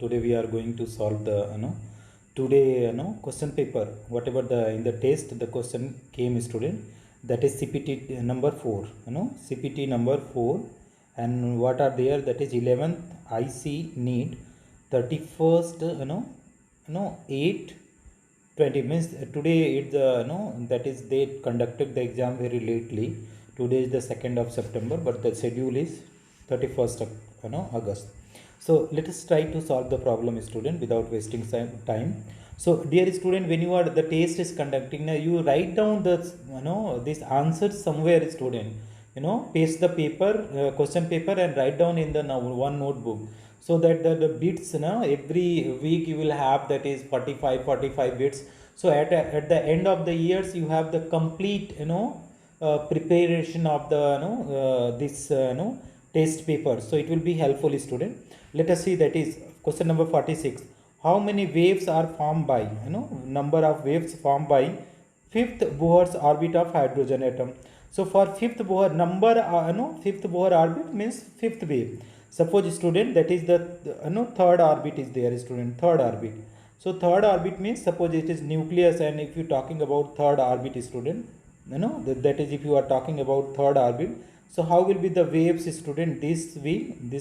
Today we are going to solve the today question paper, whatever the in the test the question came, student, that is CPT number 4, CPT number 4. And what are there, that is 11th IC need, 31st 8/20 means today it's that is they conducted the exam very lately. Today is the 2nd of September, but the schedule is 31st of August. So let us try to solve the problem, student, without wasting time. So dear student, when you are the test is conducting, now you write down the this answers somewhere, student. Paste the paper, question paper, and write down in the one notebook, so that the bits every week you will have, that is 45 bits. So at the end of the years you have the complete preparation of the this test paper. So it will be helpful, student. Let us see, that is question number 46. How many waves are formed by number of waves formed by fifth Bohr's orbit of hydrogen atom. So for fifth Bohr number fifth Bohr orbit means fifth wave. Suppose, student, that is the third orbit is there, student, third orbit. So third orbit means, suppose it is nucleus, and if you talking about third orbit, student, that is if you are talking about third orbit. So how will be the waves, student? This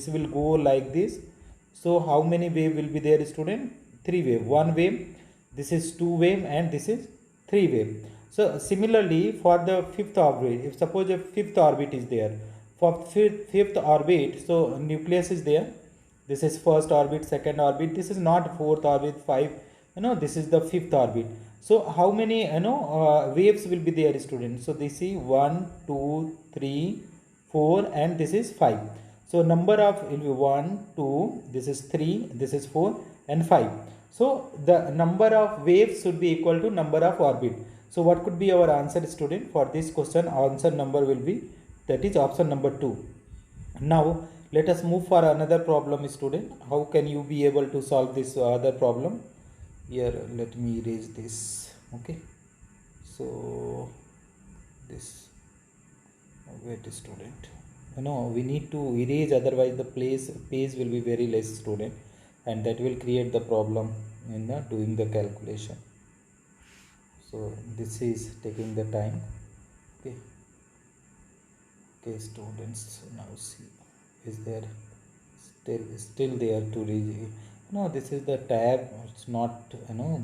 will go like this. So how many wave will be there, student? 3 wave. 1 wave, this is 2 wave, and this is 3 wave. So similarly for the fifth orbit, if suppose a fifth orbit is there, for fifth orbit, so nucleus is there, this is first orbit, second orbit, this is not fourth orbit, 5, this is the fifth orbit. So how many waves will be there, students? So this is 1 2 3 4, and this is 5. So number of will be 1 2, this is 3, this is 4, and 5. So the number of waves should be equal to number of orbit. So what could be our answer, student, for this question? Answer number will be, that is option number 2. Now let us move for another problem, student. How can you be able to solve this other problem? Here let me erase this. Okay, so this, wait, student, we need to erase, otherwise the page will be very less, student, and that will create the problem in doing the calculation. So this is taking the time. Okay, students, now see, is there still there to read? No, this is the tab, it's not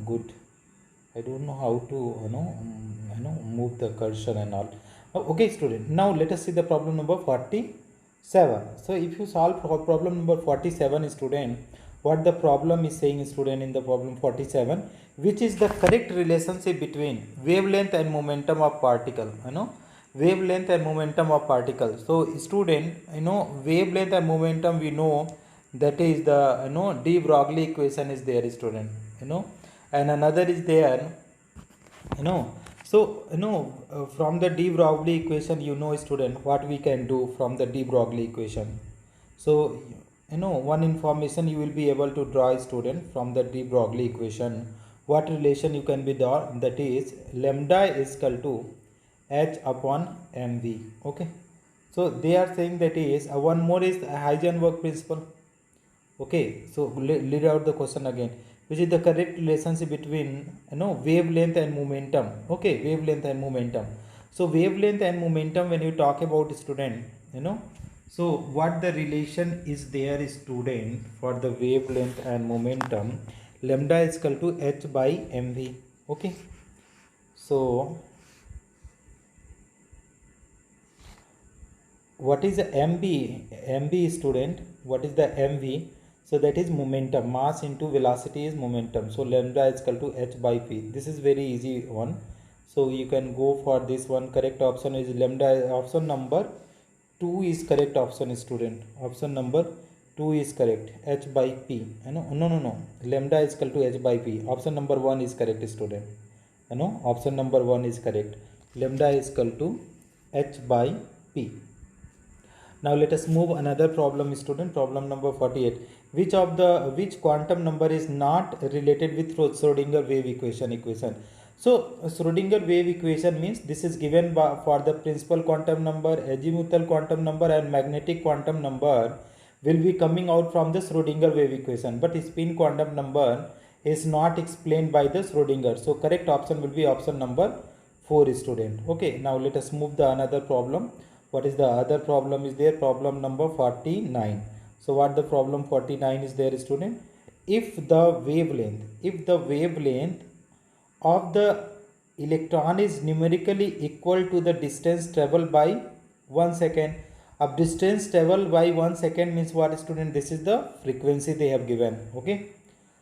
good. I don't know how to move the cursor and all. Okay, student, now let us see the problem number 47. So if you solve problem number 47, student, what the problem is saying, student, in the problem 47, which is the correct relationship between wavelength and momentum of particle, wavelength and momentum of particle. So student, wavelength and momentum, we know that is the de Broglie equation is there, student, and another is there, so from the de Broglie equation, student, what we can do from the de Broglie equation. So one information you will be able to draw, student, from the de Broglie equation. What relation you can be draw? That is lambda is equal to h upon mv. Okay, so they are saying that is one more is Heisenberg principle. Okay, so read out the question again. Which is the correct relationship between wavelength and momentum? Okay, wavelength and momentum. So wavelength and momentum, when you talk about, student, so what the relation is there, student, for the wavelength and momentum? Lambda is equal to h by mv. Okay, so what is the mv, student? What is the mv? So that is momentum, mass into velocity is momentum. So lambda is equal to h by p. This is very easy one, so you can go for this one. Correct option is lambda. Option number 2 is correct option, student. Option number 2 is correct, h by p. No, lambda is equal to h by p. Option number 1 is correct, student. Option number 1 is correct. Lambda is equal to h by p. Now let us move another problem, student. Problem number 48. Which quantum number is not related with Schrodinger wave equation? So Schrodinger wave equation means this is given for the principal quantum number, azimuthal quantum number, and magnetic quantum number. will be coming out from the Schrodinger wave equation, but spin quantum number is not explained by the Schrodinger. So correct option will be option number 4, student. Okay, now let us move the another problem. What is the other problem is there? Problem number 49. So what the problem 49 is there, student? If the wavelength of the electron is numerically equal to the distance traveled by 1 second. Of distance traveled by 1 second means what, student? This is the frequency they have given. Okay,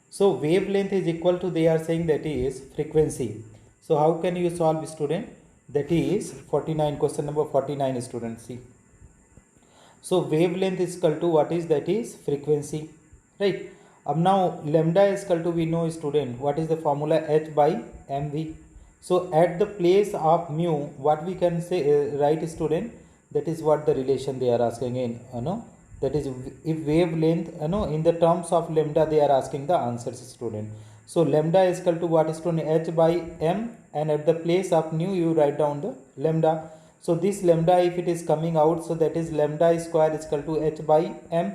so wavelength is equal to, they are saying that is frequency. So how can you solve, student? That is 49, question number 49, student. See, so wavelength is equal to what is, that is frequency, right? Now lambda is equal to, we know, student, what is the formula? H by mv. So at the place of mu, what we can say, write, student? That is what the relation they are asking in, that is if wavelength, in the terms of lambda they are asking the answers, student. So lambda is equal to what, student? H by m, and at the place of nu you write down the lambda. So this lambda, if it is coming out, so that is lambda square is equal to h by m.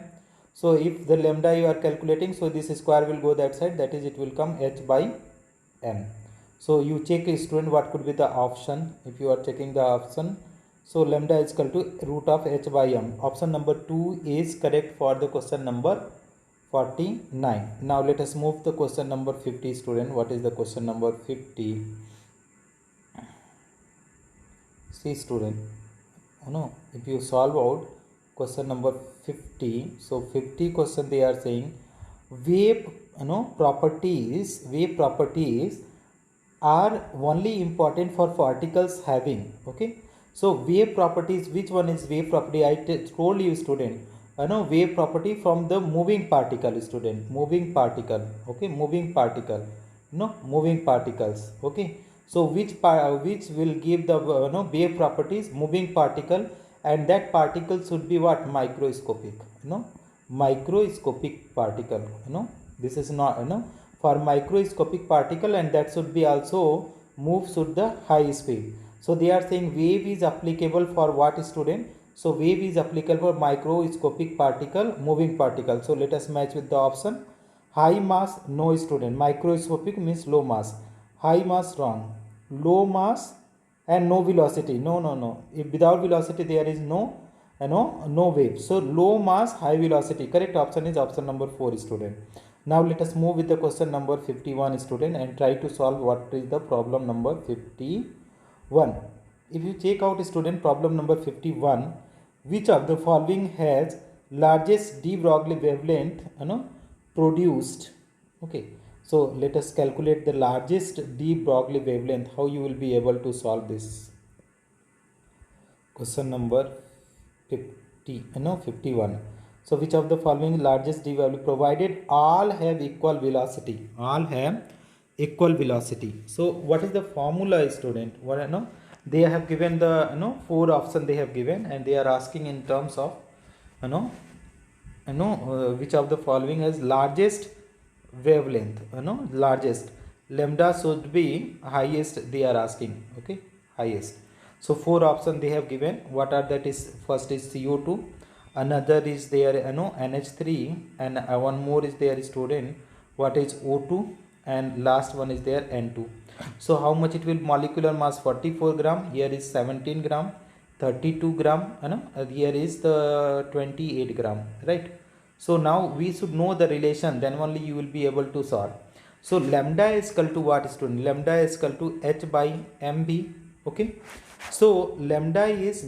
So if the lambda you are calculating, so this square will go that side, that is it will come h by m. So you check, student, what could be the option if you are checking the option. So lambda is equal to root of h by m. Option number 2 is correct for the question number 49. Now let us move the question number 50, student. What is the question number 50? See, student, if you solve out question number 50, so 50 question they are saying wave properties are only important for particles having. Okay, so wave properties, which one is wave property? I told you, student, wave property from the moving particle, student. Moving particle. Okay, moving particle, moving particles. Okay, so which will give the wave properties? Moving particle, and that particle should be what? Microscopic. Microscopic particle. This is not, for microscopic particle, and that should be also move should the high speed. So they are saying wave is applicable for what, student? So wave is applicable for microscopic particle, moving particle. So let us match with the option. High mass, no, student. Microscopic means low mass. High mass, wrong. Low mass and no velocity. No. If without velocity there is no wave. So low mass, high velocity. Correct option is option number 4, student. Now let us move with the question number 51, student, and try to solve what is the problem number 51. If you check out, student, problem number 51, which of the following has largest de Broglie wavelength produced? Okay, so let us calculate the largest de Broglie wavelength. How you will be able to solve this? Question number 51. So which of the following largest de Broglie, provided all have equal velocity? All have equal velocity. So what is the formula, student? What they have given the 4 options they have given, and they are asking in terms of which of the following has largest wavelength. Largest lambda should be highest, they are asking. Okay, highest. So 4 options they have given. What are that? Is first is CO2, another is there NH3, and one more is there, student. What is O2, and last one is there N2. So how much it will? Molecular mass 44 gram, here is 17 gram, 32 gram, here is the 28 gram, right? So now we should know the relation, then only you will be able to solve. So lambda is equal to what, student? Lambda is equal to h by mb. Okay, so lambda is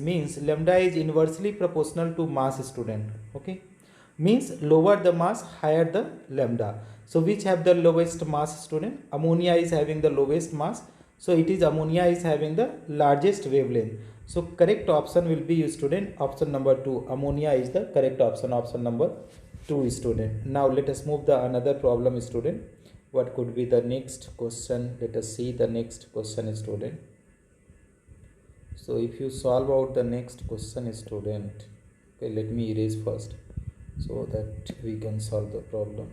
inversely proportional to mass, student. Okay, means lower the mass, higher the lambda. So which have the lowest mass, student? Ammonia is having the lowest mass, so it is ammonia is having the largest wavelength. So correct option will be, student, option number 2. Ammonia is the correct option. Option number 2, student. Now let us move the another problem, student. What could be the next question? Let us see the next question, student. So if you solve out the next question, student, okay, let me erase first so that we can solve the problem.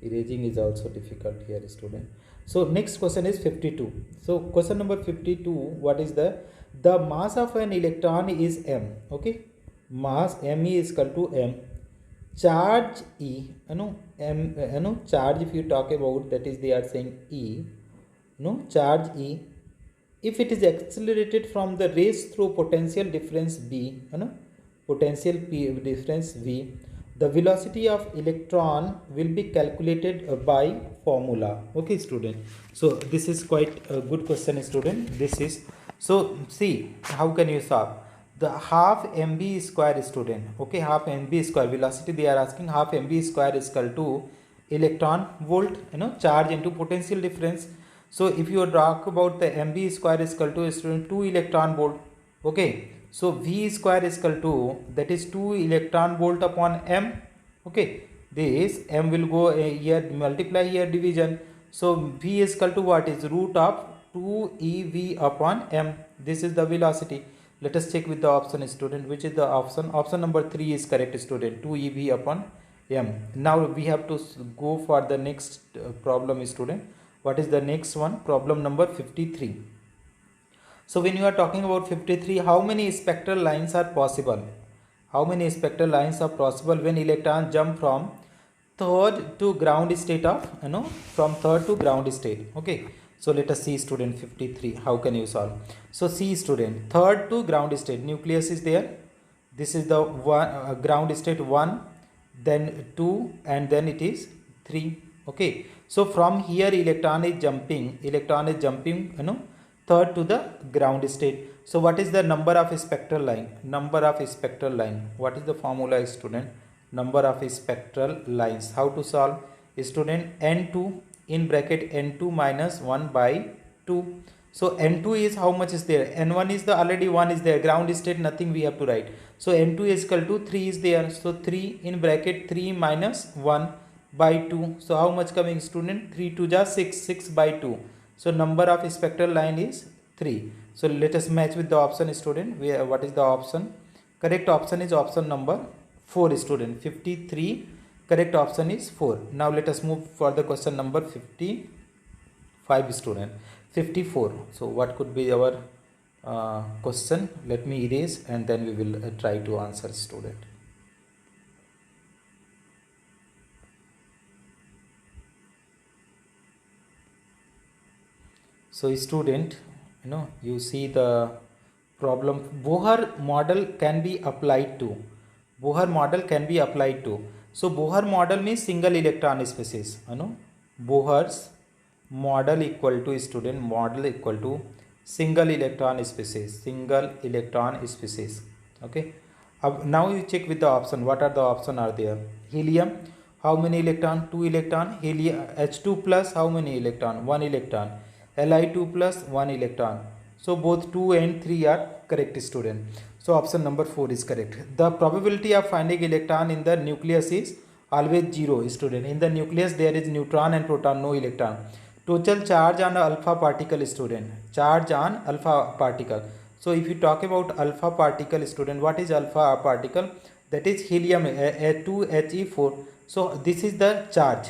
Erasing is also difficult here, student. So next question is 52. So question number 52, what is the mass of an electron is m. Okay, mass me is equal to m. charge E, charge, if you talk about, that is they are saying E, charge E, if it is accelerated from the race through potential difference B, potential P difference V, the velocity of electron will be calculated by formula. Okay student, so this is quite a good question student. This is, so see how can you solve the half mb square student. Okay, half mb square velocity they are asking, half mb square is equal to electron volt, charge into potential difference. So if you talk about the mb square is equal to student 2 electron volt. Okay, so v square is equal to, that is 2 electron volt upon m. Okay, this m will go here, multiply here, division. So v is equal to what is root of 2 ev upon m. This is the velocity. Let us check with the option student, which is the option. Option number 3 is correct student, 2 ev upon m. Now we have to go for the next problem student. What is the next one? Problem number 53. So when you are talking about 53, how many spectral lines are possible? How many spectral lines are possible when electrons jump from third to ground state of, from third to ground state? Okay, so let us see student 53, how can you solve? So see student, third to ground state, nucleus is there. This is the one, ground state 1, then 2, and then it is 3. Okay, so from here electron is jumping, third to the ground state. So what is the number of spectral line? Number of spectral line. What is the formula student? Number of spectral lines. How to solve? Student, n2 in bracket n2 minus 1 by 2. So n2 is how much is there? n1 is the already 1 is there. Ground state nothing we have to write. So n2 is equal to 3 is there. So 3 in bracket 3 minus 1 by 2. So how much coming student? 3 to just 6, 6 by 2. So number of spectral line is 3. So let us match with the option student. What is the option? Correct option is option number 4 student. 53 correct option is 4. Now let us move for the question number 55 student. 54. So what could be our question? Let me erase and then we will try to answer student. So student, you see the problem. Bohr model can be applied to. Bohr model can be applied to. So Bohr model means single electron species. Bohr's model equal to student, model equal to single electron species. Single electron species. Okay. Now you check with the option. What are the option are there? Helium. How many electron? 2 electron. Helium H2 plus how many electron? 1 electron. Li2 plus 1 electron. So both 2 and 3 are correct student. So option number 4 is correct. The probability of finding electron in the nucleus is always 0 student. In the nucleus there is neutron and proton, no electron. Total charge on alpha particle student. Charge on alpha particle. So if you talk about alpha particle student, what is alpha particle? That is helium 2He4. So this is the charge.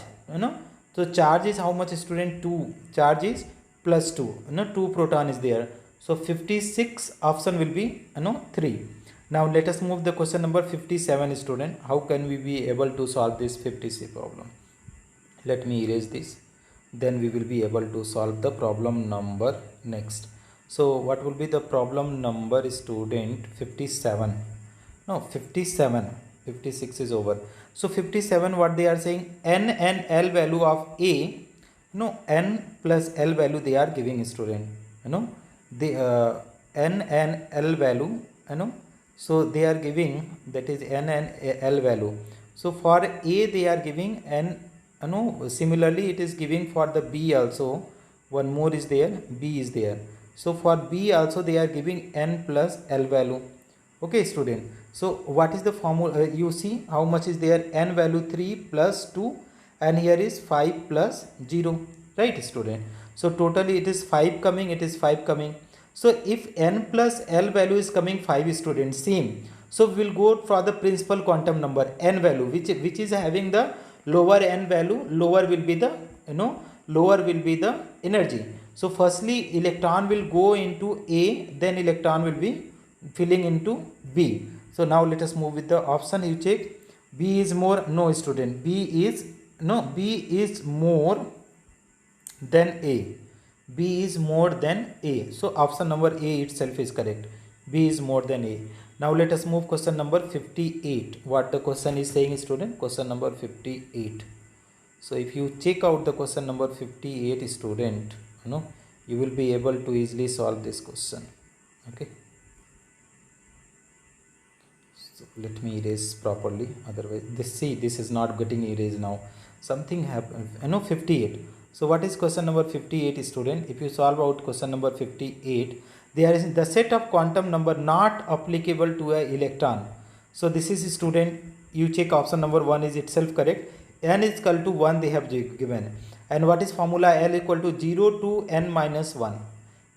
So charge is how much student? 2. Charge is plus 2. 2 proton is there. So 56 option will be 3. Now let us move the question number 57 student. How can we be able to solve this 56 problem? Let me erase this. Then we will be able to solve the problem number next. So what will be the problem number student? 57. No, 57. 56 is over. So 57 what they are saying, n and l value of A, n plus l value they are giving student, the n and l value, so they are giving, that is n and l value. So for A they are giving n, similarly it is giving for the B also, one more is there, B is there. So for B also they are giving n plus l value. Okay student, so what is the formula? You see how much is there? N value 3 plus 2 and here is 5 plus 0, right student? So totally it is 5 coming, it is 5 coming. So if n plus l value is coming 5 students, same. So we will go for the principal quantum number n value, which is having the lower n value, lower will be the, lower will be the energy. So firstly electron will go into A, then electron will be filling into B. So now let us move with the option. You check B is more, no student, B is more than A. B is more than A. So option number A itself is correct. B is more than A. Now let us move question number 58. What the question is saying, student? Question number 58. So if you check out the question number 58, student, you will be able to easily solve this question. Okay. So let me erase properly. Otherwise, this is not getting erased now. Something happened. 58. So what is question number 58, student? If you solve out question number 58, there is the set of quantum number not applicable to a electron. So this is, student, you check option number 1 is itself correct. N is equal to 1 they have given. And what is formula? L equal to 0 to n minus 1.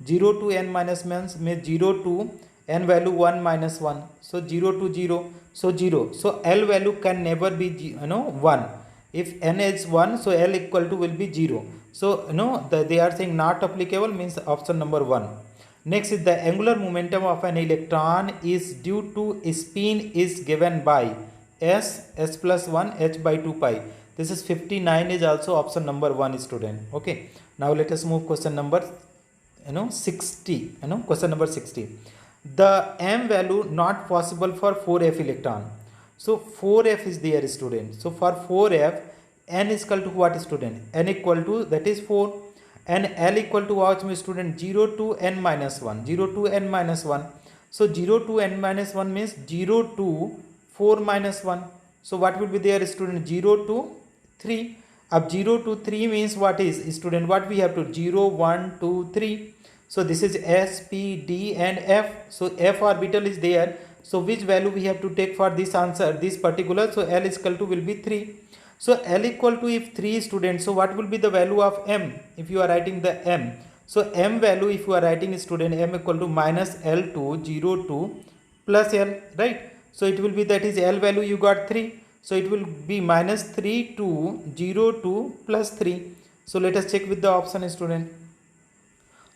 0 to n minus means 0 to n value 1 minus 1. So 0 to 0. So 0. So L value can never be 1. If n is 1, so L equal to will be 0. So they are saying not applicable means option number 1. Next is the angular momentum of an electron is due to spin is given by s plus 1 h by 2 pi. This is 59 is also option number 1, student. Okay. Now let us move question number 60. Question number 60. The m value not possible for 4f electron. So 4f is there, student. So for 4f, n is equal to what, student? N equal to, that is 4. And L equal to what, student? 0 to n minus 1. 0 to n minus 1. So 0 to n minus 1 means 0 to 4 minus 1. So what will be there, student? 0 to 3. Up 0 to 3 means what is, student? What we have to 0, 1, 2, 3. So this is S, P, D and F. So F orbital is there. So which value we have to take for this answer, this particular? So L is equal to will be 3. So L equal to if 3, students, so what will be the value of M if you are writing the M? So M value if you are writing, student, M equal to minus L to 0 to plus L, right? So it will be, that is L value you got 3. So it will be minus 3 to 0 to plus 3. So let us check with the option, student.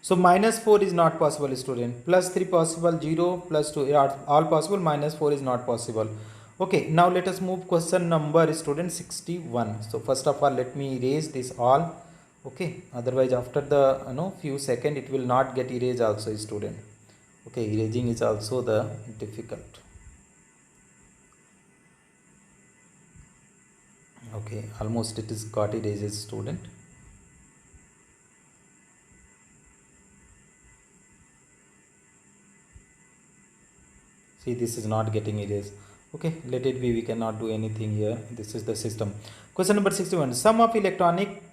So minus 4 is not possible, student. Plus 3 possible, 0, plus 2 all possible, minus 4 is not possible. Okay, now let us move question number, student, 61. So first of all, let me erase this all. Okay, otherwise after the few seconds it will not get erased also, student. Okay, erasing is also the difficult. Okay, almost it is got erased, student. See, this is not getting erased. Okay, let it be, we cannot do anything here. This is the system. Question number 61. Sum of electronic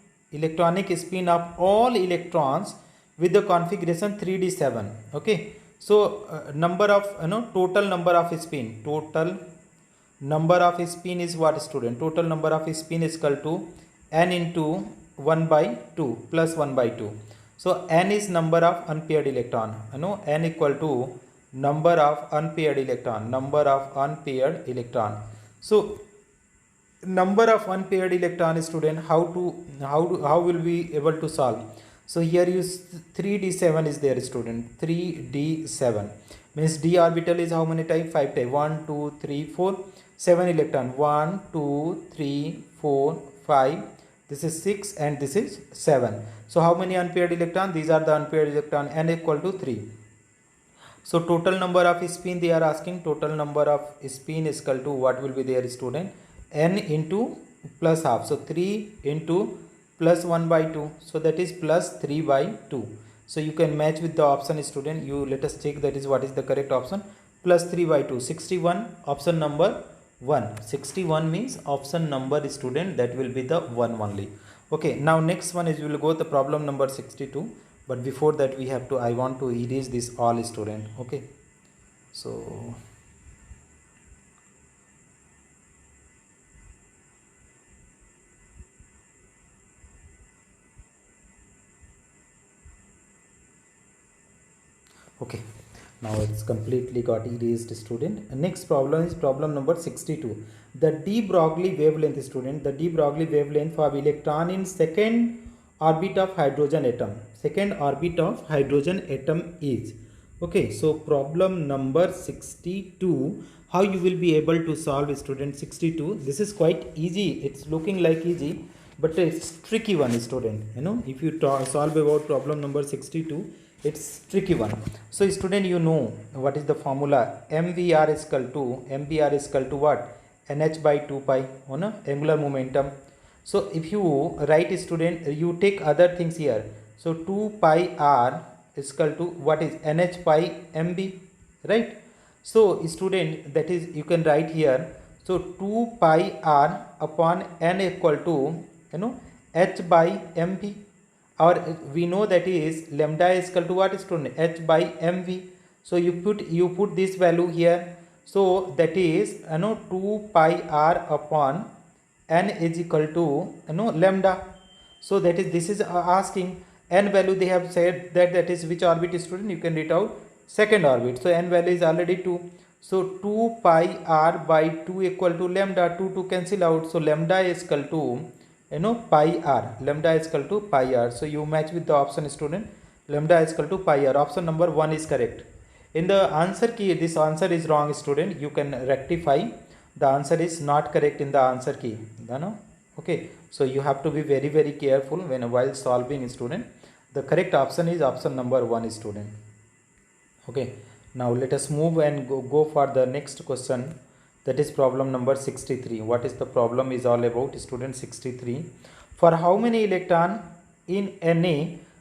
spin of all electrons with the configuration 3d7. Okay, so number of total number of spin. Total number of spin is what, student? Total number of spin is equal to n into 1 by 2 plus 1 by 2. So n is number of unpaired electron. N equal to number of unpaired electron. So number of unpaired electron, student, how will we able to solve? So here use 3d7 is there, student. 3d7 means d orbital is how many type? 5 type. 1, 2, 3, 4. 7 electron. 1, 2, 3, 4, 5. This is 6 and this is 7. So how many unpaired electron? These are the unpaired electron. N equal to 3. So total number of spin they are asking. Total number of spin is equal to what will be there, student? N into plus half. So 3 into plus 1 by 2. So that is plus 3 by 2. So you can match with the option, student. You let us check that is what is the correct option. Plus 3 by 2. 61 option number 1. 61 means option number, student, that will be the 1 only. Okay, now next one is we will go to problem number 62. But before that we have to, I want to erase this all, student. Okay, so okay, now it's completely got erased, student. Next problem is problem number 62. The de Broglie wavelength, student. The de Broglie wavelength of electron in second orbit of hydrogen atom. Second orbit of hydrogen atom is. Okay, so problem number 62. how you will be able to solve student 62. This is quite easy, it's looking like easy, but it's tricky one, student. You know, if you solve about problem number 62, it's tricky one. So student, you know what is the formula? mvr is equal to what? nh by 2 pi on a angular momentum. So if you write, student, you take other things here. So 2 pi r is equal to what is nh pi mb, right? So student, that is, you can write here. So 2 pi r upon n equal to, you know, h by mv, or we know that is lambda is equal to what, student? h by mv. So you put this value here. So that is, you know, 2 pi r upon n is equal to, you know, lambda. So that is, this is asking n value. They have said that is which orbit, student? You can read out second orbit. So n value is already 2. So 2 pi r by 2 equal to lambda. 2 to cancel out. So lambda is equal to, you know, pi r. Lambda is equal to pi r. So you match with the option, student. Lambda is equal to pi r. Option number 1 is correct. In the answer key, this answer is wrong, student. You can rectify. The answer is not correct in the answer key. You know? Okay. So you have to be very, very careful while solving, student. The correct option is option number 1, student. Okay. Now let us move and go for the next question. That is problem number 63. What is the problem is all about, student? 63. For how many electron in Na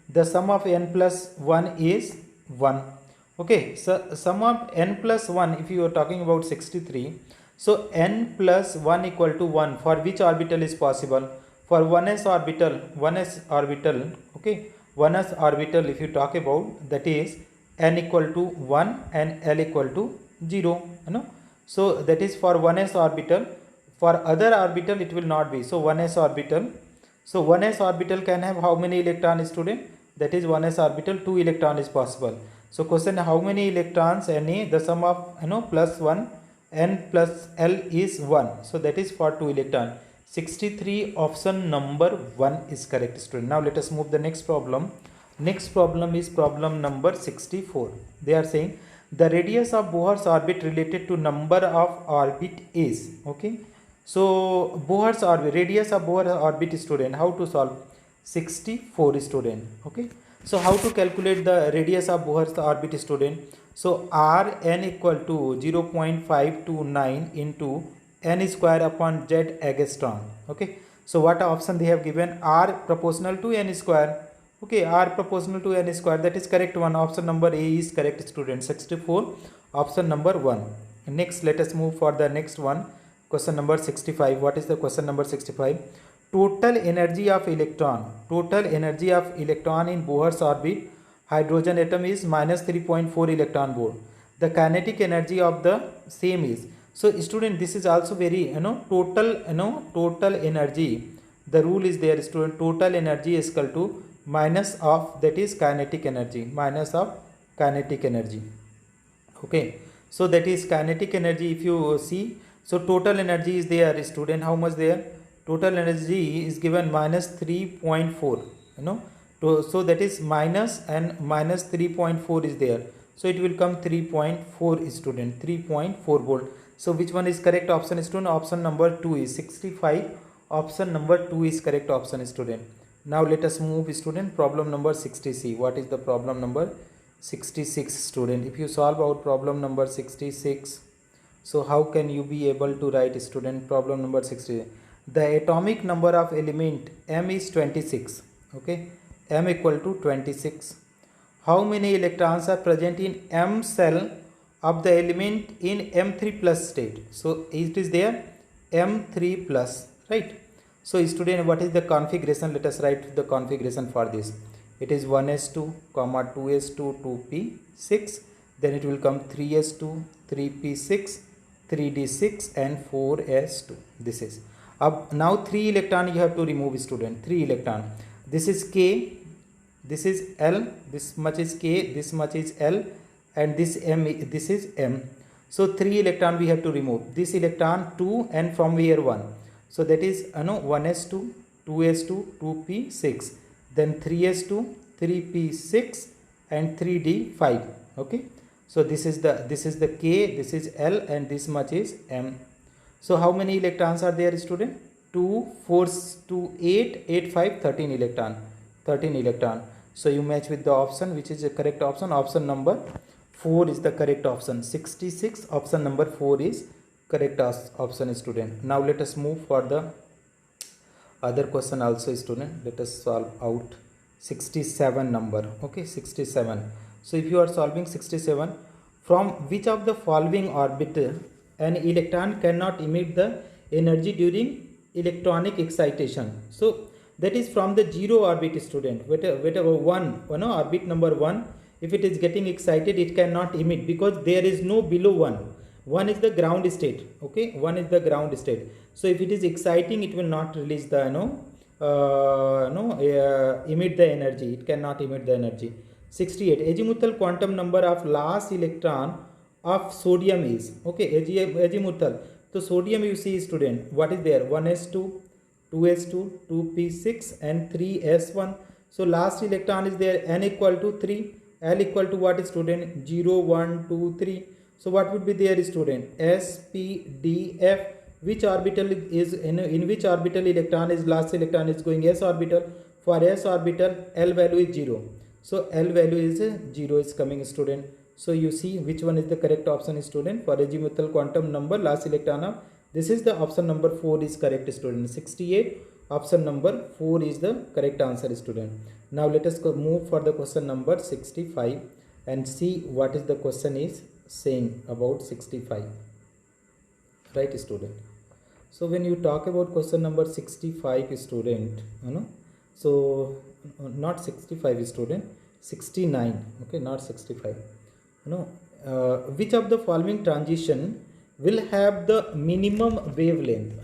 the sum of n plus 1 is 1? Okay, so sum of n plus 1, if you are talking about 63, so n plus 1 equal to 1, for which orbital is possible? For 1s orbital, okay, 1s orbital, if you talk about, that is n equal to 1 and L equal to 0, you know. So that is for 1s orbital. For other orbital it will not be. So 1s orbital. So 1s orbital can have how many electrons, student? That is 1s orbital 2 electron is possible. So question, how many electrons Na the sum of, you know, plus 1 n plus L is 1. So that is for 2 electron. 63 option number 1 is correct, student. Now let us move the next problem. Next problem is problem number 64. They are saying the radius of Bohr's orbit related to number of orbit is, okay. So Bohr's orbit, radius of Bohr's orbit, student, how to solve? 64, student. Okay. So how to calculate the radius of Bohr's orbit, student? So Rn equal to 0.529 into n square upon z angstrom. Okay. So what option they have given? R proportional to n square. Okay, R proportional to n square, that is correct one. Option number A is correct, student. 64 option number 1. Next, let us move for the next one. Question number 65. What is the question number 65? Total energy of electron. Total energy of electron in Bohr's orbit hydrogen atom is minus 3.4 electron volt. The kinetic energy of the same is. So student, this is also very, you know, total energy. The rule is there, student. Total energy is equal to minus of, that is kinetic energy, minus of kinetic energy. Okay. So that is kinetic energy. If you see, so total energy is there, student. How much there? Total energy is given minus 3.4, you know. So that is minus and minus 3.4 is there. So it will come 3.4, student. 3.4 volt. So which one is correct option, student? Option number 2 is 65. Option number 2 is correct option, student. Now let us move, student, problem number 66. What is the problem number 66, student? If you solve out problem number 66, so how can you be able to write, student, problem number 60? The atomic number of element M is 26. Okay, M equal to 26. How many electrons are present in M cell of the element in M3 plus state? So it is there M3 plus, right? So student, what is the configuration? Let us write the configuration for this. It is 1s2, 2s2, 2p6. Then it will come 3s2, 3p6, 3d6 and 4s2. This is. Now 3 electron you have to remove, student. 3 electron. This is K, this is L, this much is K, this much is L, and this M, this is M. So 3 electron we have to remove. This electron 2 and from here 1. So that is 1s2, 2s2, 2p6, then 3s2, 3p6 and 3d5. Okay. So this is the K, this is L, and this much is M. So how many electrons are there, student? 2, 4, 2, 8, 8, 5, 13 electron. 13 electron. So you match with the option which is the correct option. Option number 4 is the correct option. 66, option number 4 is correct option, student. Now let us move for the other question also, student. Let us solve out 67 number. Okay, 67. So if you are solving 67, from which of the following orbit an electron cannot emit the energy during electronic excitation? So that is from the 0 orbit, student. Whatever one, orbit number 1, if it is getting excited, it cannot emit because there is no below 1. 1 is the ground state. Okay, 1 is the ground state. So if it is exciting, it will not release the emit the energy. It cannot emit the energy. 68, azimuthal quantum number of last electron of sodium is, okay, azimuthal. So sodium, you see, student, what is there? 1s2, 2s2, 2p6 and 3s1. So last electron is there, n equal to 3, l equal to what, student? 0, 1, 2, 3. So what would be there, student? S, P, D, F. Which orbital is in which orbital electron is last electron is going? S orbital. For S orbital, L value is 0. So L value is 0 is coming, student. So you see which one is the correct option, student, for azimuthal quantum number last electron of, this is the option number 4 is correct, student. 68, option number 4 is the correct answer, student. Now let us move for the question number 65 and see what is the question is saying about 65. Right, student? So when you talk about question number 65, student, so not 65, student, 69. Okay, not 65. Which of the following transition will have the minimum wavelength?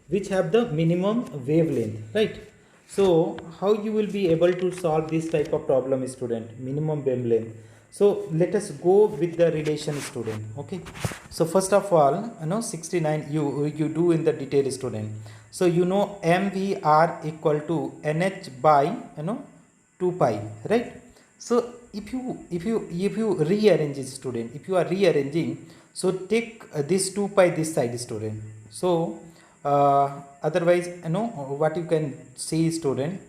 Which have the minimum wavelength, right? So how you will be able to solve this type of problem, student? Minimum wavelength. So let us go with the relation, student. Okay. So first of all, 69 you do in the detail, student. So MVR equal to NH by 2 pi, right? So if you rearrange it, student, if you are rearranging, so take this 2 pi this side, student. So otherwise, what you can see, student,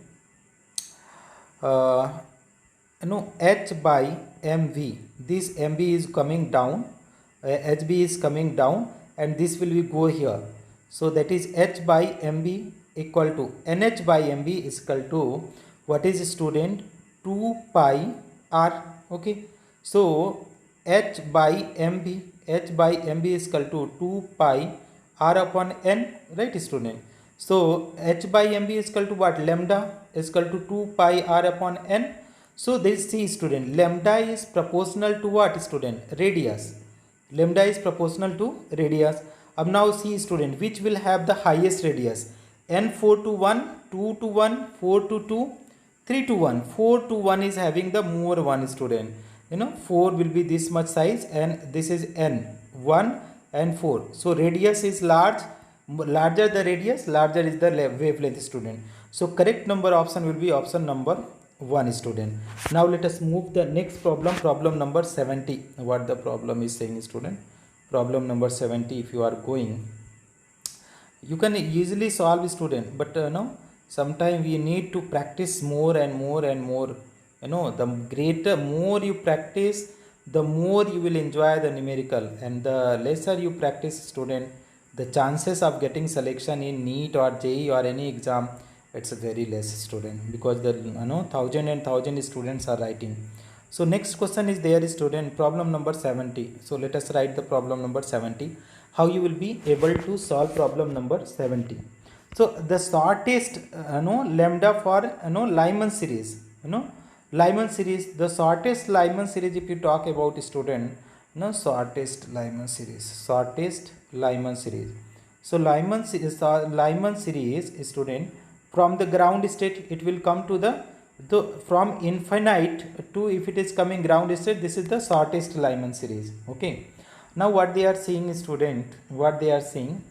H by MV, this MV is coming down, HB is coming down, and this will be go here. So that is H by MB equal to NH by MB is equal to what is, student? 2 pi R. Okay. So H by MB is equal to 2 pi R upon N, right, student? So H by MB is equal to what? Lambda is equal to 2 pi R upon N. So this, see, student, lambda is proportional to what, student? Radius. Lambda is proportional to radius. Now see, student, which will have the highest radius? N 4 to 1, 2 to 1, 4 to 2, 3 to 1. 4 to 1 is having the more one, student. 4 will be this much size, and this is N, 1 and 4. So radius is large. Larger the radius, larger is the wavelength, student. So correct number option will be option number 1, student. Now let us move the next problem number 70. What the problem is saying, student? Problem number 70, if you are going, you can easily solve, student, but sometimes we need to practice more and more and more. The more you practice, the more you will enjoy the numerical, and the lesser you practice, student, the chances of getting selection in NEET or JEE or any exam, it's a very less, student, because the 1000 and 1000 students are writing. So next question is there, student, problem number 70. So let us write the problem number 70. How you will be able to solve problem number 70? So the shortest lambda for Lyman series, Lyman series, the shortest Lyman series, if you talk about, student, shortest Lyman series. So Lyman series, student, from the ground state it will come to the from infinite to, if it is coming ground state, this is the shortest Lyman series. Okay. Now what they are seeing, student, what they are seeing,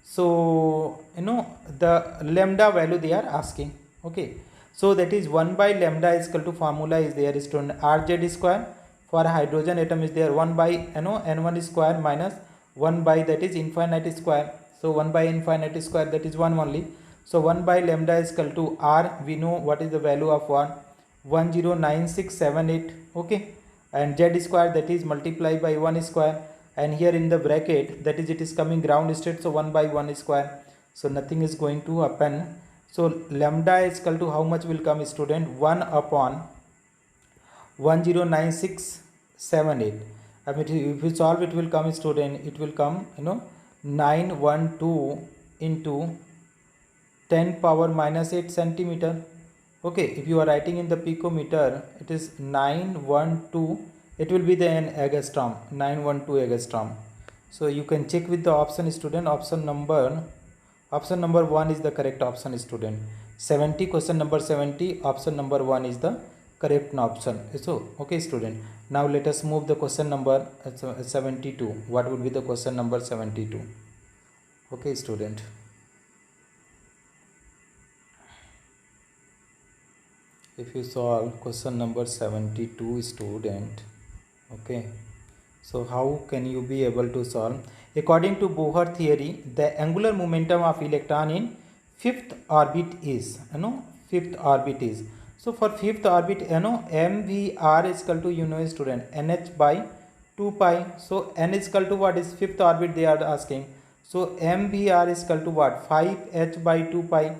so the lambda value they are asking. Okay. So that is 1 by lambda is equal to, formula is there, student, RZ square for hydrogen atom is there 1 by n1 square minus 1 by that is infinite square. So 1 by infinite square, that is 1 only. So 1 by lambda is equal to r, we know what is the value of 109678, okay, and z square, that is multiply by 1 square, and here in the bracket, that is it is coming ground state, so 1 by 1 square, so nothing is going to happen. So lambda is equal to how much will come, student? 1 upon 109678. I mean, if you solve, it will come, student, it will come 912 into 10 power minus 8 centimeter. Okay, if you are writing in the picometer, it is 912, it will be the an angstrom, 912 angstrom. So you can check with the option, student. Option number 1 is the correct option, student. 70, question number 70, option number 1 is the correct option. So okay, student, now let us move the question number 72. What would be the question number 72? Okay, student. If you solve question number 72, student, okay, so how can you be able to solve? According to Bohr theory, the angular momentum of electron in fifth orbit is, fifth orbit is. So for fifth orbit, mvr is equal to, student, nh by 2 pi. So n is equal to what is fifth orbit they are asking. So mvr is equal to what? 5h by 2 pi.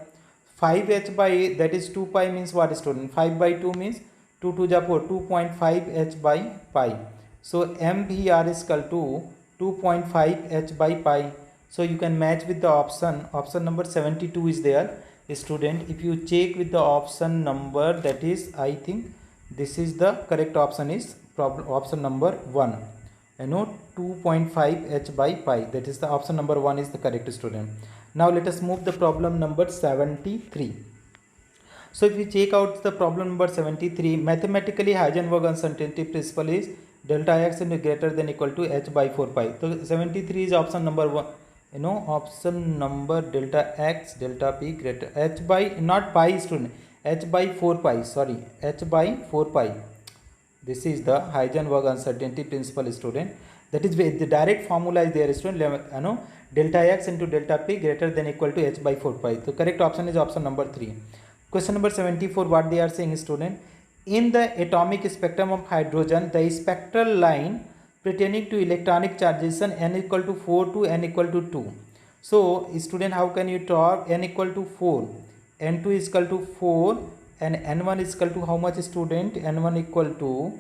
5h by, that is 2 pi means what, student? 5 by 2 means 2 to the 4, 2.5h by pi. So mvr is equal to 2.5h by pi. So you can match with the option number 72 is there, student. If you check with the option number, that is, I think this is the correct option, is option number 1, 2.5h by pi, that is the option number 1 is the correct, student. Now let us move the problem number 73. So if we check out the problem number 73, mathematically Heisenberg uncertainty principle is delta x is greater than equal to h by 4 pi. So 73 is option number 1, option number delta x delta p greater h by, not pi, student, h by 4 pi, sorry, h by 4 pi. This is the Heisenberg uncertainty principle, student. That is the direct formula is there, student, delta x into delta p greater than equal to h by 4 pi. So correct option is option number 3. Question number 74, what they are saying, student, in the atomic spectrum of hydrogen, the spectral line pertaining to electronic charges n equal to 4 to n equal to 2. So student, how can you talk? N equal to 4, n2 is equal to 4, and n1 is equal to how much, student? N1 equal to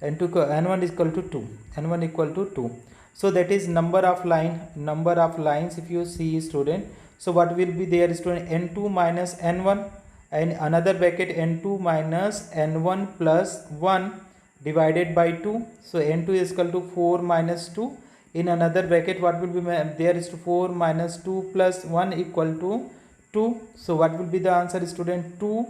n1 is equal to 2, n1 equal to 2. So that is number of lines, if you see, student. So what will be there, student? n2 minus n1, and another bracket n2 minus n1 plus 1 divided by 2. So n2 is equal to 4 minus 2. In another bracket, what will be there is 4 minus 2 plus 1 equal to 2. So what will be the answer, student? 2.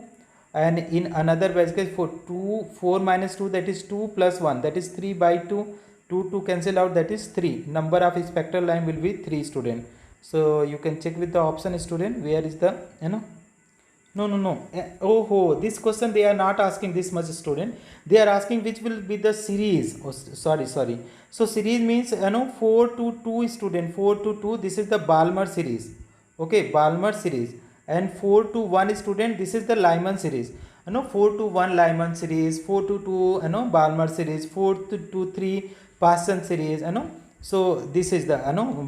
And in another bracket, for 4 minus 2, that is 2 plus 1, that is 3 by 2. 2 cancel out, that is 3. Number of spectral line will be 3, student. So you can check with the option, student, where is the, no. Oh, this question they are not asking this much, student. They are asking which will be the series. Oh, sorry. So series means 4 to 2, student. 4 to 2. This is the Balmer series. Okay, Balmer series. And 4 to 1, student. This is the Lyman series. 4 to 1 Lyman series. 4 to 2 Balmer series. 4 to 3 Paschen series. So this is the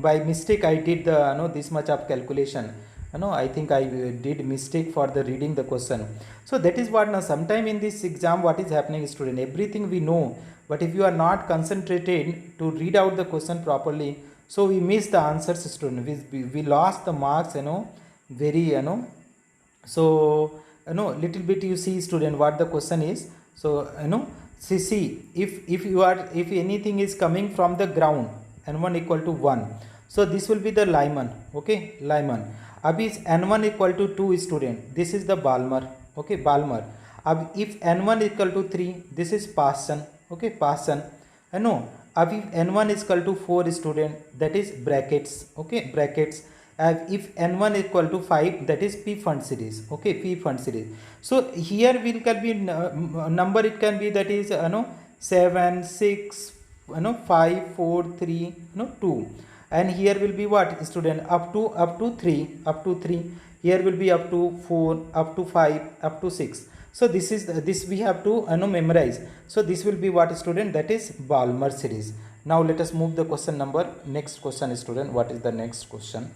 by mistake I did the this much of calculation. I think I did mistake for the reading the question. So that is what now sometime in this exam what is happening, student, everything we know, but if you are not concentrated to read out the question properly, so we miss the answers, student. We lost the marks, very so little bit you see, student, what the question is. So see if anything is coming from the ground, n1 equal to 1, so this will be the Lyman. Okay, Lyman. अब इस n1 equal to 2, student, this is the Balmer. Okay, Balmer. अब if n1 equal to 3, this is Paschen. Okay, Paschen. अब if n1 is equal to 4, student, that is brackets. Okay, brackets. If n1 equal to 5, that is P fund series. Okay, P fund series. So here will can be number, it can be, that is 7 6 5 4 3 2, and here will be what student, up to 3, here will be up to 4, up to 5, up to 6. So this is this we have to memorize. So this will be what student, that is Balmer series. Now let us move the question number, next question student. What is the next question?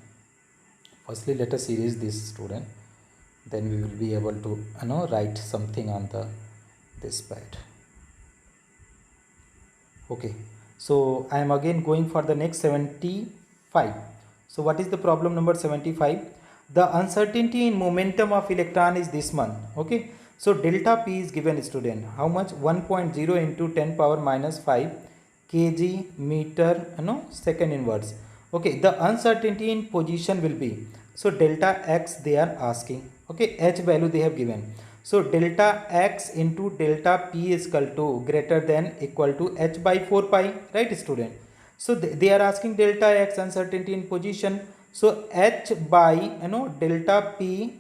Firstly let us erase this student, then we will be able to write something on the this pad. Okay, so I am again going for the next 75. So what is the problem number 75? The uncertainty in momentum of electron is this one. Okay, so delta P is given student. How much? 1.0 into 10 power minus 5 kg meter second inverse. Okay, the uncertainty in position will be, so delta x they are asking. Okay, h value they have given. So delta x into delta P is equal to greater than equal to h by 4 pi, right student? So they are asking delta x uncertainty in position. So h by delta P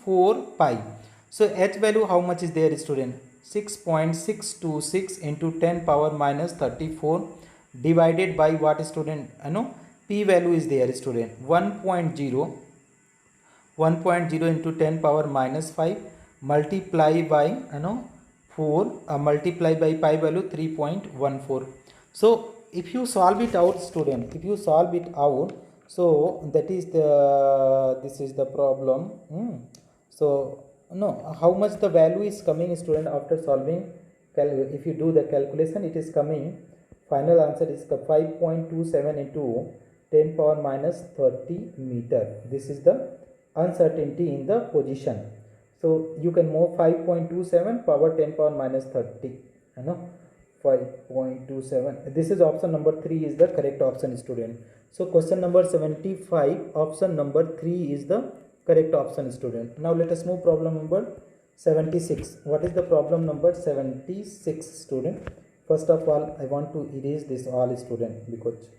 4 pi. So h value how much is there student? 6.626 into 10 power minus 34 divided by what student? P value is there student 1.0 into 10 power minus 5 multiply by 4 multiply by pi value 3.14. So if you solve it out student, if you solve it out, so that is the, this is the problem. So no, how much the value is coming student after solving, if you do the calculation, it is coming, final answer is 5.27 into 10 power minus 30 meter. This is the uncertainty in the position. So you can move 5.27 power 10 power minus 30, 5.27. This is option number 3 is the correct option student. So question number 75, option number 3 is the correct option student. Now let us move problem number 76. What is the problem number 76 student? First of all I want to erase this all student because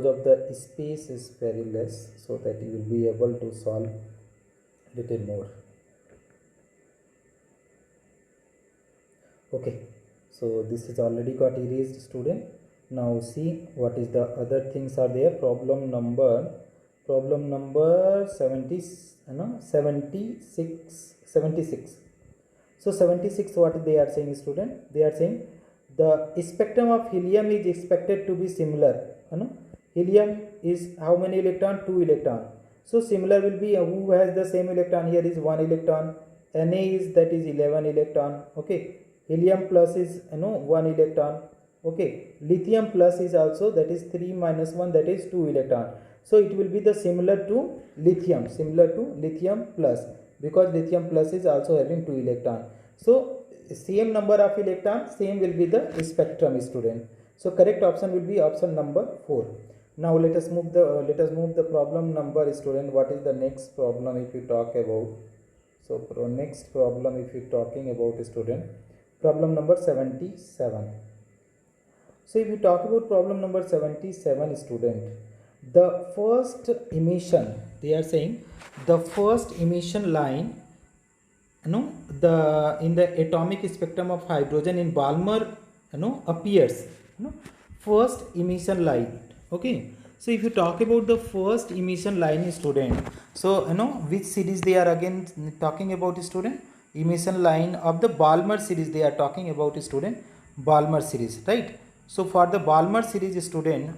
of the space is very less, so that you will be able to solve little more. Okay, so this is already got erased student. Now see what is the other things are there. Problem number 76. So 76, what they are saying student? They are saying the spectrum of helium is expected to be similar. Helium is how many electron? 2 electron. So similar will be who has the same electron. Here is 1 electron. Na is, that is 11 electron. Okay, helium plus is 1 electron. Okay, lithium plus is also, that is 3 minus 1, that is 2 electron. So it will be the similar to lithium plus, because lithium plus is also having 2 electron. So same number of electron, same will be the spectrum student. So correct option will be option number 4. Now let us move the problem number student. What is the next problem if you talk about? So next problem if you talking about student, problem number 77. So if you talk about problem number 77 student, the first emission, they are saying the first emission line in the atomic spectrum of hydrogen in Balmer appears first emission line. Okay, so if you talk about the first emission line student, so which series they are again talking about student? Emission line of the Balmer series they are talking about student, Balmer series, right? So for the Balmer series student,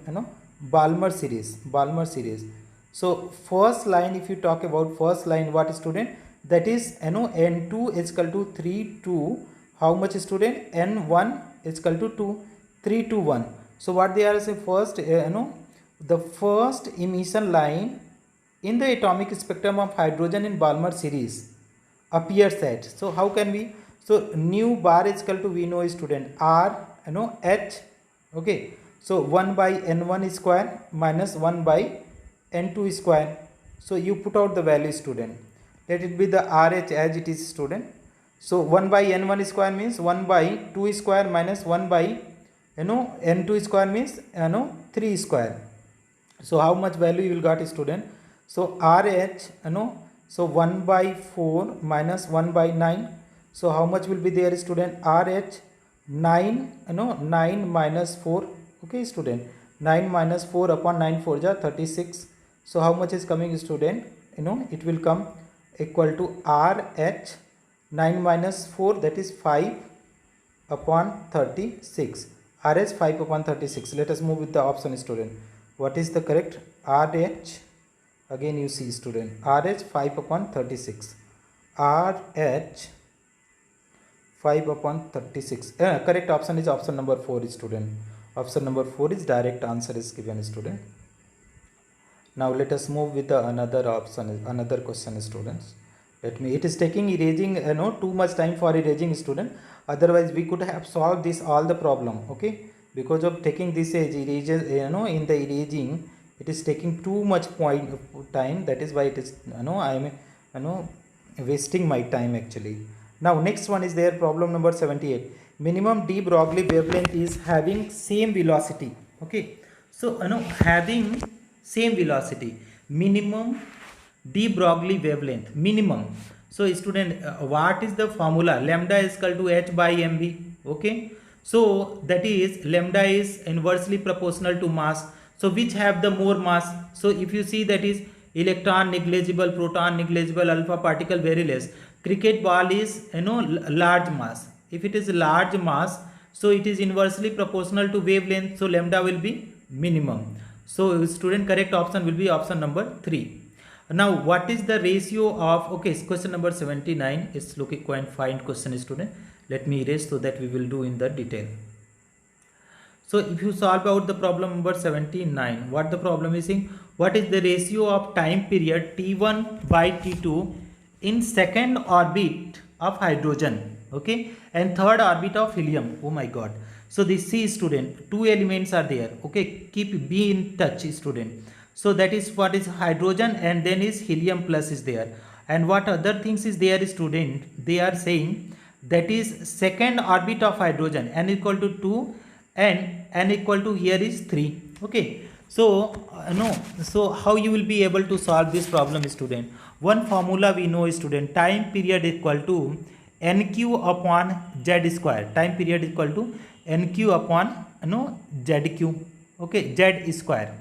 Balmer series. So first line, if you talk about first line, what student? That is N2 is equal to 3 to how much student? N1 is equal to 2, 3 to 1. So what they are saying, first the first emission line in the atomic spectrum of hydrogen in Balmer series appears at. So how can we? So nu bar is equal to, we know student, R H. Okay, so 1 by N1 square minus 1 by N2 square. So you put out the value student. Let it be the RH as it is student. So 1 by N1 square means 1 by 2 square minus 1 by N2 square means 3 square. So how much value you will got student? So RH so 1 by 4 minus 1 by 9. So how much will be there student? RH 9, 9 minus 4. Okay student, 9 minus 4 upon 9 4 ja 36. So how much is coming student? It will come equal to RH 9 minus 4, that is 5 upon 36. RH 5 upon 36. Let us move with the option student. What is the correct? RH, again you see student, RH 5 upon 36. RH 5 upon 36. Correct option is option number 4 student. Option number 4 is direct answer is given student. Now let us move with the another option, another question students. It is taking erasing too much time for erasing student, otherwise we could have solved this all the problem. Okay, because of taking this age eraser in the erasing, it is taking too much time, that is why it is I am wasting my time actually. Now next one is there, problem number 78. Minimum de Broglie wavelength is having same velocity. Okay, so having same velocity, minimum de Broglie wavelength, minimum. So student, what is the formula? Lambda is equal to h by mv. Okay, so that is lambda is inversely proportional to mass. So which have the more mass? So if you see, that is electron negligible, proton negligible, alpha particle very less. Cricket ball is large mass. If it is large mass, so it is inversely proportional to wavelength, so lambda will be minimum. So student, correct option will be option number 3. Now what is the ratio of, okay, question number 79 is looking quite fine question student. Let me erase so that we will do in the detail. So if you solve out the problem number 79, what the problem is saying, what is the ratio of time period T1 by T2 in second orbit of hydrogen, okay, and third orbit of helium. Oh my god. So this C student, two elements are there. Okay, be in touch student. So that is what is hydrogen, and then is helium plus is there. And what other things is there student? They are saying that is second orbit of hydrogen, n equal to 2 and n equal to here is 3. Okay, so so how you will be able to solve this problem student? One formula we know student, time period equal to nq upon z square. Time period equal to nq upon zq. Okay, z square.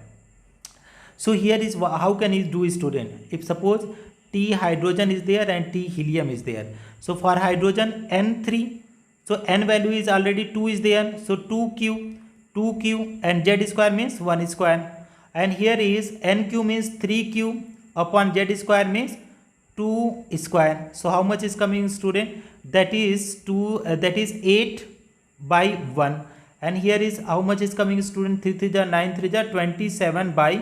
So here is how can you do student? If suppose T hydrogen is there and T helium is there. So for hydrogen N3, so N value is already 2 is there. So 2q and Z square means 1 square. And here is NQ means 3q upon Z square means 2 square. So how much is coming student? That is 8 by 1. And here is how much is coming student? 3 3 9 3 27 by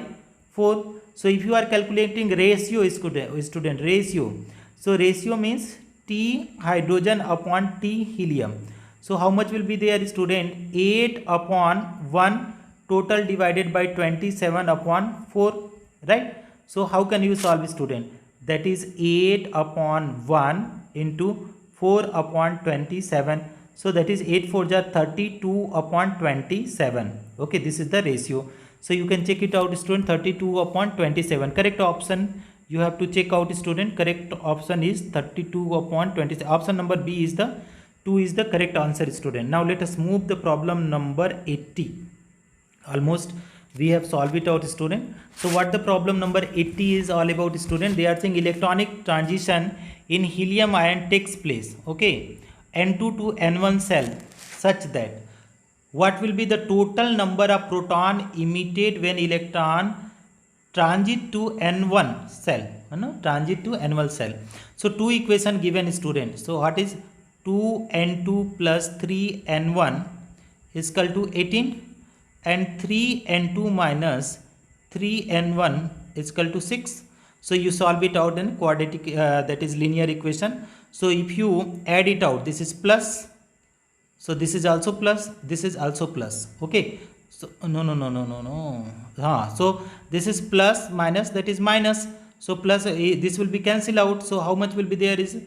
4. So if you are calculating ratio student ratio, so ratio means T hydrogen upon T helium. So how much will be there student? 8 upon 1 total divided by 27 upon 4, right? So how can you solve student? That is 8 upon 1 into 4 upon 27. So that is 8 4 32 upon 27. Okay, this is the ratio. So you can check it out student, 32 upon 27. Correct option you have to check out student. Correct option is 32 upon 27. Option number B is the 2 is the correct answer student. Now let us move the problem number 80. Almost we have solved it out student. So what the problem number 80 is all about student? They are saying electronic transition in helium ion takes place. Okay, N2 to N1 cell such that what will be the total number of proton emitted when electron transit to N1 cell? Transit to N1 cell. So two equation given student. So what is 2N2 plus 3N1 is equal to 18, and 3N2 minus 3N1 is equal to 6. So you solve it out in quadratic that is linear equation. So if you add it out, this is plus. So this is also plus, this is also plus. Okay, so no. So this is plus minus, that is minus. So plus this will be cancel out. So how much will be there is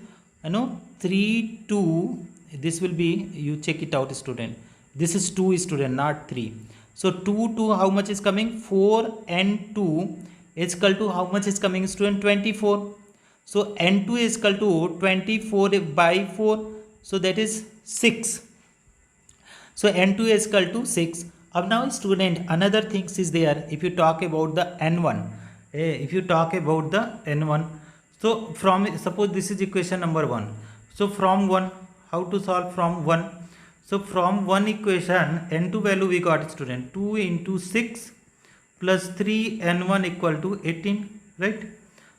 3 2. This will be, you check it out student. This is 2 student, not 3. So 2 2 how much is coming? 4 and 2 is equal to how much is coming student? 24. So N2 is equal to 24 by 4. So that is 6. So n2 is equal to 6. Now student, another things is there. If you talk about the n1, if you talk about the n1, so from, suppose this is equation number 1. So from 1, how to solve from 1? So from 1 equation, n2 value we got, student, 2 into 6 plus 3 n1 equal to 18, right?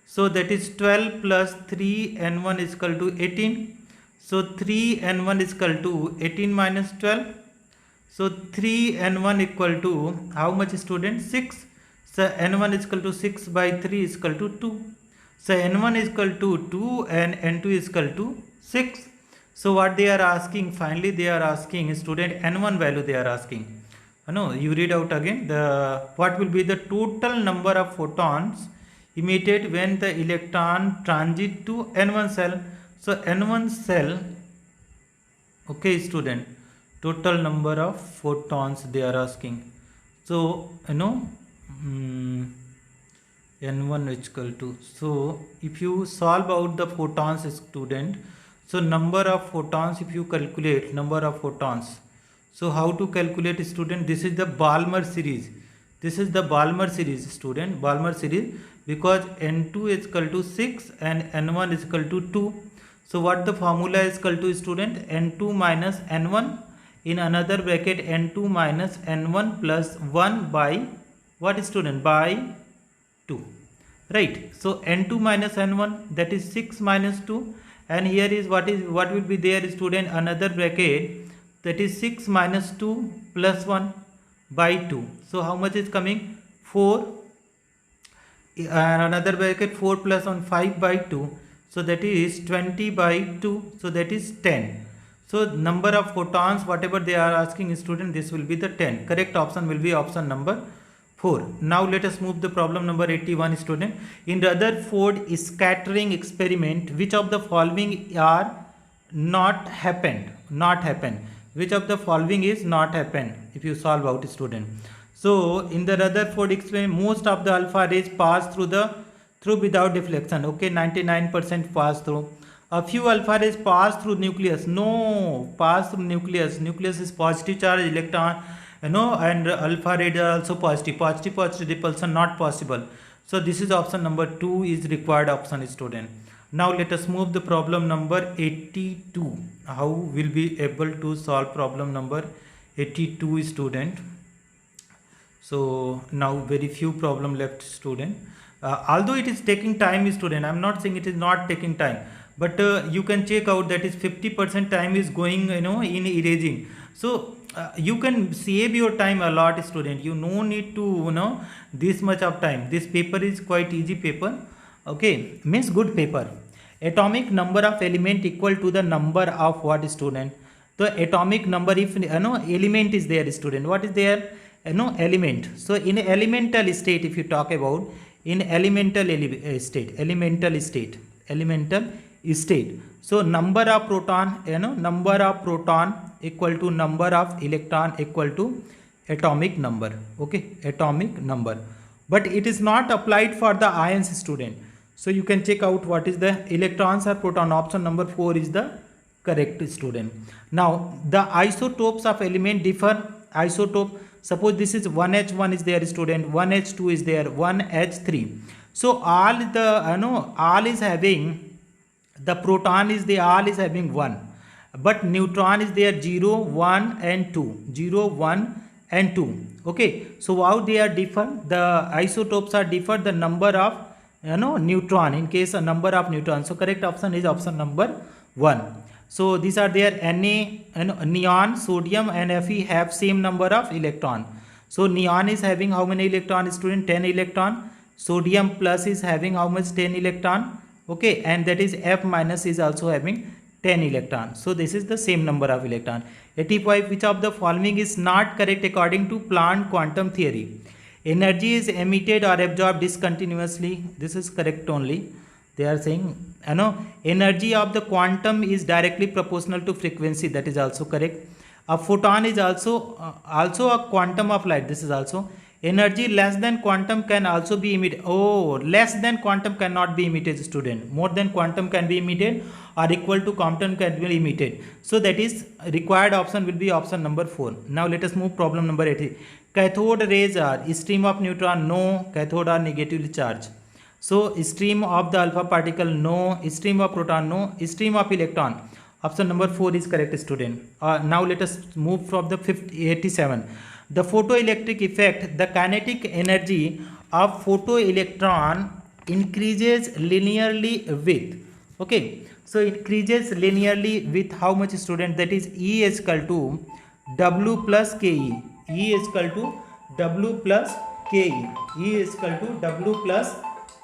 So that is 12 plus 3 n1 is equal to 18. So 3 n1 is equal to 18 minus 12. So 3 n1 equal to how much, student? 6. So n1 is equal to 6 by 3 is equal to 2. So n1 is equal to 2 and n2 is equal to 6. So what they are asking, finally they are asking, student, n1 value they are asking. No, you read out again, the what will be the total number of photons emitted when the electron transit to n1 cell. So n1 cell, okay student, total number of photons they are asking. So n1 is equal to, so if you solve out the photons, student, so number of photons, if you calculate number of photons, so how to calculate, student? This is the Balmer series. This is the Balmer series, student, Balmer series, because n2 is equal to 6 and n1 is equal to 2. So what the formula is equal to, student? N2 minus n1, in another bracket n2 minus n1 plus 1 by what, student? By 2, right? So n2 minus n1, that is 6 minus 2, and here is what will be there, student? Another bracket, that is 6 minus 2 plus 1 by 2. So how much is coming? 4, and another bracket 4 plus 1, 5 by 2. So that is 20 by 2. So that is 10. So number of photons, whatever they are asking, student, this will be the 10. Correct option will be option number 4. Now let us move the problem number 81, student. In Rutherford scattering experiment, which of the following are not happened? Not happened. Which of the following is not happened if you solve out, student? So in the Rutherford experiment, most of the alpha rays pass through without deflection. Okay, 99% pass through. A few alpha rays pass through nucleus. No, pass through nucleus. Nucleus is positive charge electron, and alpha rays are also positive. Positive repulsion not possible. So this is option number 2 is required option, student. Now let us move the problem number 82. How will be able to solve problem number 82, student? So now very few problem left, student. Although it is taking time, student, I am not saying it is not taking time, but you can check out that is 50% time is going in erasing. So you can save your time a lot, student. You no need to this much of time. This paper is quite easy paper. Okay, means good paper. Atomic number of element equal to the number of what, student? The atomic number, if element is there, student, what is there? Element. So in elemental state, if you talk about in elemental state, so number of proton, number of proton equal to number of electron equal to atomic number. Okay, atomic number, but it is not applied for the ions, student. So you can check out what is the electrons or proton. Option number 4 is the correct, student. Now the isotopes of element differ. Isotope, suppose this is 1H1 is there, student, 1H2 is there, 1H3. So all the all is having, the proton is there, all is having 1, but neutron is there 0, 1 and 2, 0, 1 and 2. Okay, so how they are different? The isotopes are different, the number of neutron, in case a number of neutrons. So correct option is option number 1. So these are there, Na, neon, sodium and Fe have same number of electron. So neon is having how many electron, student? 10 electron. Sodium plus is having how much? 10 electron. Okay, and that is F minus is also having 10 electron. So this is the same number of electron. 85, which of the following is not correct according to Planck quantum theory? Energy is emitted or absorbed discontinuously. This is correct only. They are saying energy of the quantum is directly proportional to frequency. That is also correct. A photon is also a quantum of light. This is also. Energy less than quantum can also be emitted. Oh, less than quantum cannot be emitted, student. More than quantum can be emitted. are equal to Compton can be emitted. So that is required option will be option number 4. Now let us move problem number 8. Cathode rays are stream of neutron, no. Cathode are negatively charged. So stream of the alpha particle, no. Stream of proton, no. Stream of electron. Option number 4 is correct, student. Now let us move from the 87. The photoelectric effect, the kinetic energy of photoelectron increases linearly with, okay, so increases linearly with how much, student? That is E is equal to W plus KE. E is equal to W plus KE. E is equal to W plus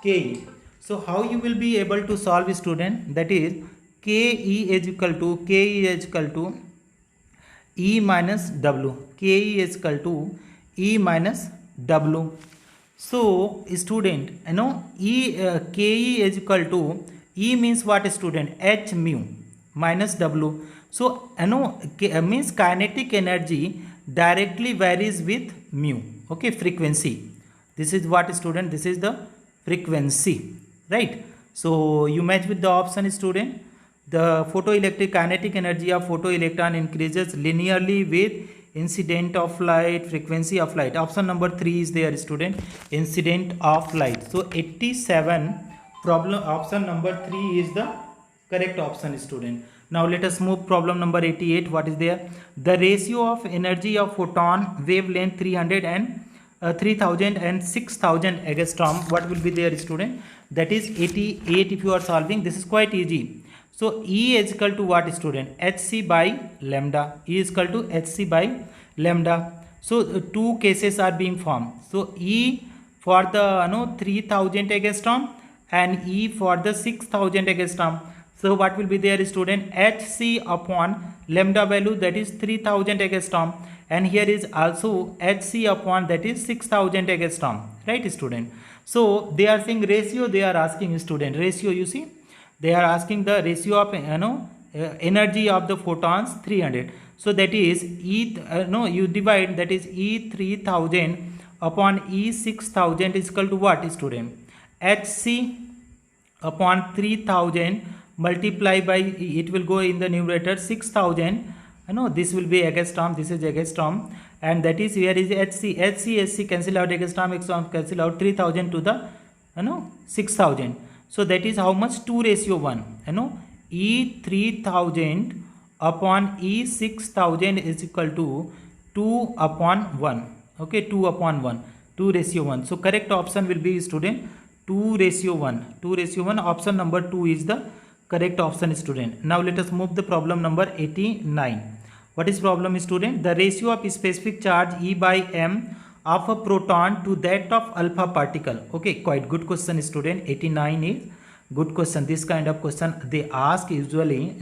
KE. So how you will be able to solve, student? That is KE is equal to E minus W. KE is equal to E minus W. So student, KE is equal to E means what, student? H mu minus W. So means kinetic energy directly varies with mu. Okay, frequency. This is what, student? This is the frequency, right? So you match with the option, student. The photoelectric kinetic energy of photoelectron increases linearly with incident of light, frequency of light. Option number 3 is there, student. Incident of light. So 87 problem, option number 3 is the correct option, student. Now let us move problem number 88. What is there? The ratio of energy of photon wavelength 300 and 3000 and 6000 angstrom. What will be there, student? That is 88. If you are solving, this is quite easy. So E is equal to what, student? Hc by lambda. E is equal to Hc by lambda. So two cases are being formed. So E for the 3000 angstrom and E for the 6000 angstrom. So what will be there, student? Hc upon lambda value, that is 3000 angstrom, and here is also Hc upon, that is 6000 angstrom, right, student? So they are saying ratio, they are asking, student, ratio. You see, they are asking the ratio of energy of the photons 300. So that is you divide, that is E 3000 upon E 6000 is equal to what, student? Hc upon 3000 multiply by, it will go in the numerator, 6000. This will be angstrom, this is angstrom, and that is, here is Hc cancel out, angstrom cancel out, 3000 to the 6000. So that is how much? 2:1. E 3000 upon E 6000 is equal to 2 upon 1. Okay, 2 upon 1, 2:1. So correct option will be, student, 2:1. 2:1. Option number 2 is the correct option, student. Now let us move the problem number 89. What is problem, student? The ratio of specific charge E by M of a proton to that of alpha particle. Okay, quite good question, student. 89 is good question. This kind of question they ask usually,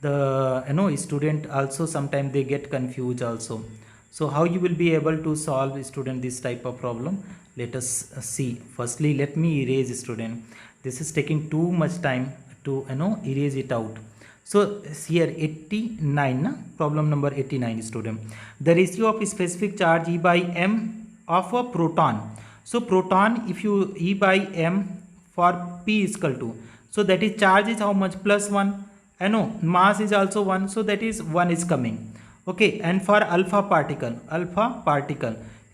the student also sometimes they get confused also. So how you will be able to solve, student, this type of problem? Let us see. Firstly, let me erase, student. This is taking too much time to erase it out. So here 89, problem number 89, student. The ratio of specific charge E by M of a proton. So proton, if you E by M for P is equal to, so that is charge is how much? +1. Mass is also 1, so that is 1 is coming. Okay, and for alpha particle,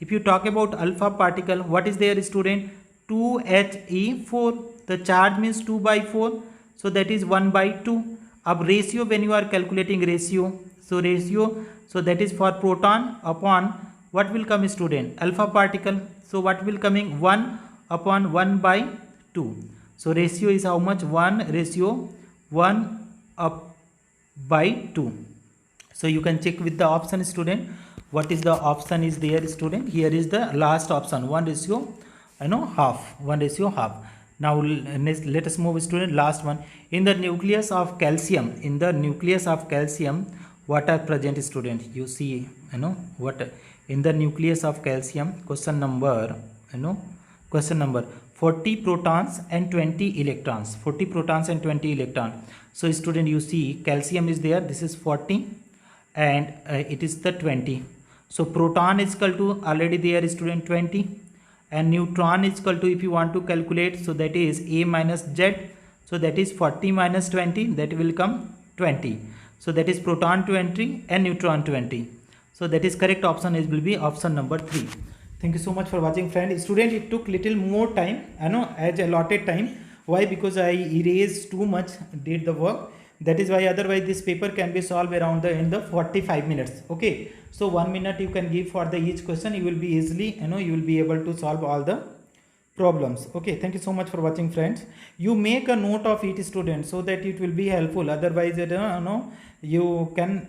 if you talk about alpha particle, what is there, student? 2He4. The charge means 2 by 4, so that is 1 by 2. Ab ratio, when you are calculating ratio, so that is for proton upon what will come, student? Alpha particle. So what will coming? 1 upon 1 by 2. So ratio is how much? 1:1 up by 2. So you can check with the option, student. What is the option is there, student? Here is the last option, 1:half. Now let us move, student, last one. In the nucleus of calcium, what are present, student? You see, what in the nucleus of calcium, question number 40 protons and 20 electrons. 40 protons and 20 electrons. So student, you see calcium is there, this is 40 and it is the 20. So proton is equal to, already there, student, 20, and neutron is equal to, if you want to calculate, so that is A minus Z. So that is 40 minus 20, that will come 20. So that is proton 20 and neutron 20. So that is correct option is will be option number 3. Thank you so much for watching, friend. Student, it took little more time, as allotted time. Why? Because I erased too much, did the work. That is why, otherwise this paper can be solved around in the 45 minutes. Okay. So 1 minute you can give for the each question. You will be easily, you will be able to solve all the problems. Okay, thank you so much for watching, friends. You make a note of each student so that it will be helpful. Otherwise, you can,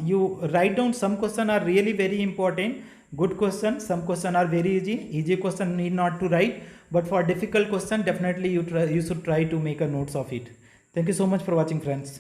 you write down. Some questions are really very important, good questions. Some questions are very easy question need not to write, but for difficult question definitely you should try to make a notes of it. Thank you so much for watching, friends.